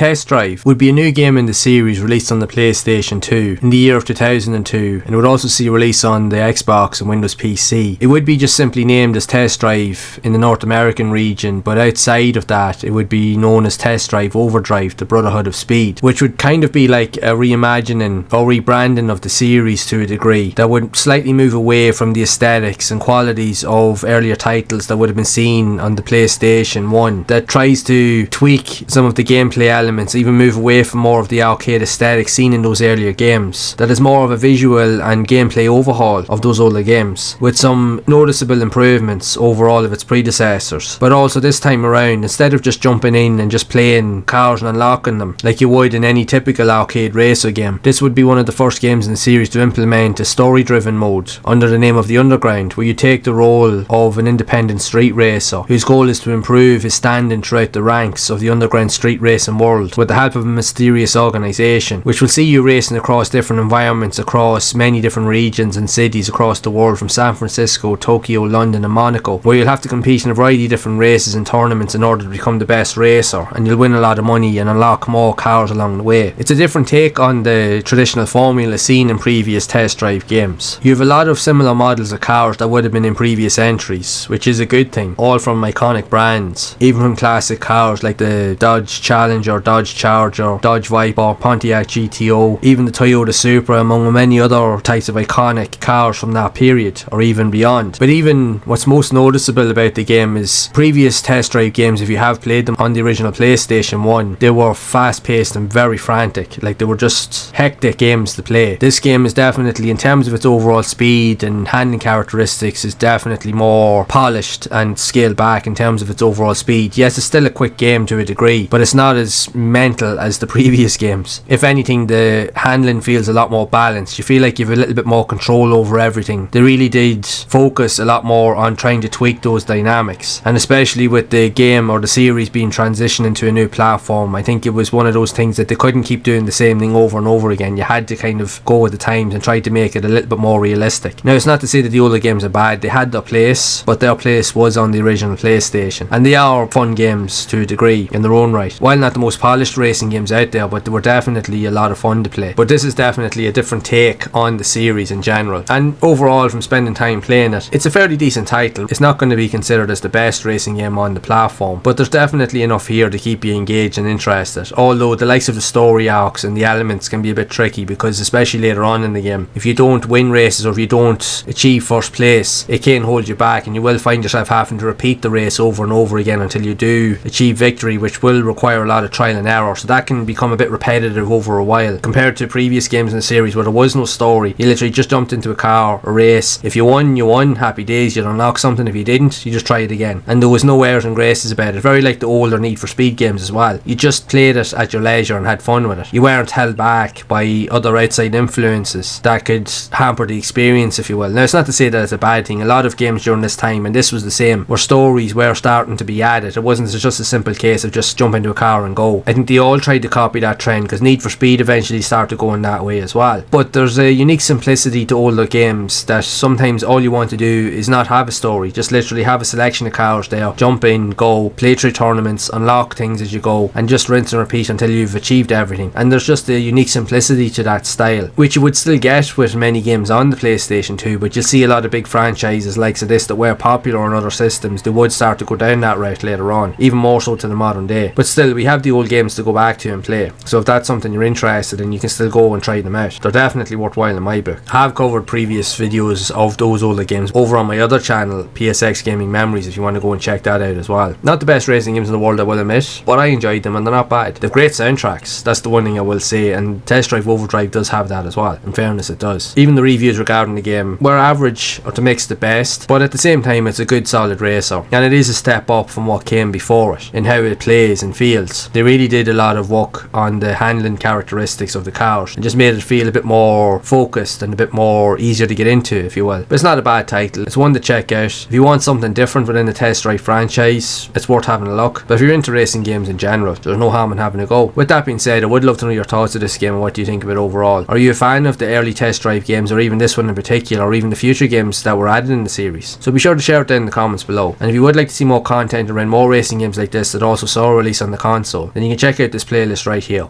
Test Drive would be a new game in the series released on the PlayStation 2 in the year of 2002, and it would also see a release on the Xbox and Windows PC. It would be just simply named as Test Drive in the North American region, but outside of that it would be known as Test Drive Overdrive: The Brotherhood of Speed, which would kind of be like a reimagining or rebranding of the series to a degree that would slightly move away from the aesthetics and qualities of earlier titles that would have been seen on the PlayStation 1, that tries to tweak some of the gameplay elements, even move away from more of the arcade aesthetic seen in those earlier games. That is more of a visual and gameplay overhaul of those older games, with some noticeable improvements over all of its predecessors. But also this time around, instead of just jumping in and just playing cars and unlocking them like you would in any typical arcade racer game, this would be one of the first games in the series to implement a story-driven mode under the name of The Underground, where you take the role of an independent street racer whose goal is to improve his standing throughout the ranks of the underground street racing world with the help of a mysterious organisation, which will see you racing across different environments across many different regions and cities across the world, from San Francisco, Tokyo, London and Monaco, where you'll have to compete in a variety of different races and tournaments in order to become the best racer, and you'll win a lot of money and unlock more cars along the way. It's a different take on the traditional formula seen in previous Test Drive games. You have a lot of similar models of cars that would have been in previous entries, which is a good thing, all from iconic brands, even from classic cars like the Dodge Challenger, Dodge Charger, Dodge Viper, Pontiac GTO, even the Toyota Supra, among many other types of iconic cars from that period or even beyond. But even what's most noticeable about the game is previous Test Drive games, if you have played them on the original PlayStation 1, they were fast paced and very frantic, like they were just hectic games to play. This game is definitely, in terms of its overall speed and handling characteristics, is definitely more polished and scaled back in terms of its overall speed. Yes, it's still a quick game to a degree, but it's not as mental as the previous games. If anything, the handling feels a lot more balanced. You feel like you have a little bit more control over everything. They really did focus a lot more on trying to tweak those dynamics, and especially with the game or the series being transitioned into a new platform, I think it was one of those things that they couldn't keep doing the same thing over and over again. You had to kind of go with the times and try to make it a little bit more realistic. Now, it's not to say that the older games are bad. They had their place, but their place was on the original PlayStation, and they are fun games to a degree in their own right. While not the most polished racing games out there, but they were definitely a lot of fun to play. But this is definitely a different take on the series in general, and overall, from spending time playing it, it's a fairly decent title. It's not going to be considered as the best racing game on the platform, but there's definitely enough here to keep you engaged and interested, although the likes of the story arcs and the elements can be a bit tricky, because especially later on in the game, if you don't win races or if you don't achieve first place, it can hold you back, and you will find yourself having to repeat the race over and over again until you do achieve victory, which will require a lot of trial and error, so that can become a bit repetitive over a while compared to previous games in the series where there was no story. You literally just jumped into a car, a race. If you won, you won, happy days, you'd unlock something. If you didn't, you just try it again, and there was no airs and graces about it. Very like the older Need for Speed games as well. You just played it at your leisure and had fun with it. You weren't held back by other outside influences that could hamper the experience, if you will. Now, it's not to say that it's a bad thing. A lot of games during this time, and this was the same, where stories were starting to be added. It wasn't just a simple case of just jump into a car and go. I think they all tried to copy that trend, because Need for Speed eventually started going that way as well. But there's a unique simplicity to older games that sometimes all you want to do is not have a story. Just literally have a selection of cars there, jump in, go, play through tournaments, unlock things as you go, and just rinse and repeat until you've achieved everything. And there's just a unique simplicity to that style, which you would still get with many games on the PlayStation 2, but you'll see a lot of big franchises like this that were popular on other systems. They would start to go down that route later on, even more so to the modern day. But still, we have the old games to go back to and play, so if that's something you're interested in, you can still go and try them out. They're definitely worthwhile in my book. I have covered previous videos of those older games over on my other channel, PSX Gaming Memories, if you want to go and check that out as well. Not the best racing games in the world, I will admit, but I enjoyed them and they're not bad. They've great soundtracks, that's the one thing I will say, and Test Drive Overdrive does have that as well. In fairness, it does. Even the reviews regarding the game were average or to mix the best, but at the same time it's a good solid racer, and it is a step up from what came before it in how it plays and feels. They really did a lot of work on the handling characteristics of the cars and just made it feel a bit more focused and a bit more easier to get into, if you will. But it's not a bad title, it's one to check out. If you want something different within the Test Drive franchise, it's worth having a look. But if you're into racing games in general, there's no harm in having a go. With that being said, I would love to know your thoughts of this game and what do you think of it overall. Are you a fan of the early Test Drive games, or even this one in particular, or even the future games that were added in the series? So be sure to share it down in the comments below. And if you would like to see more content around more racing games like this that also saw a release on the console, then then you can check out this playlist right here.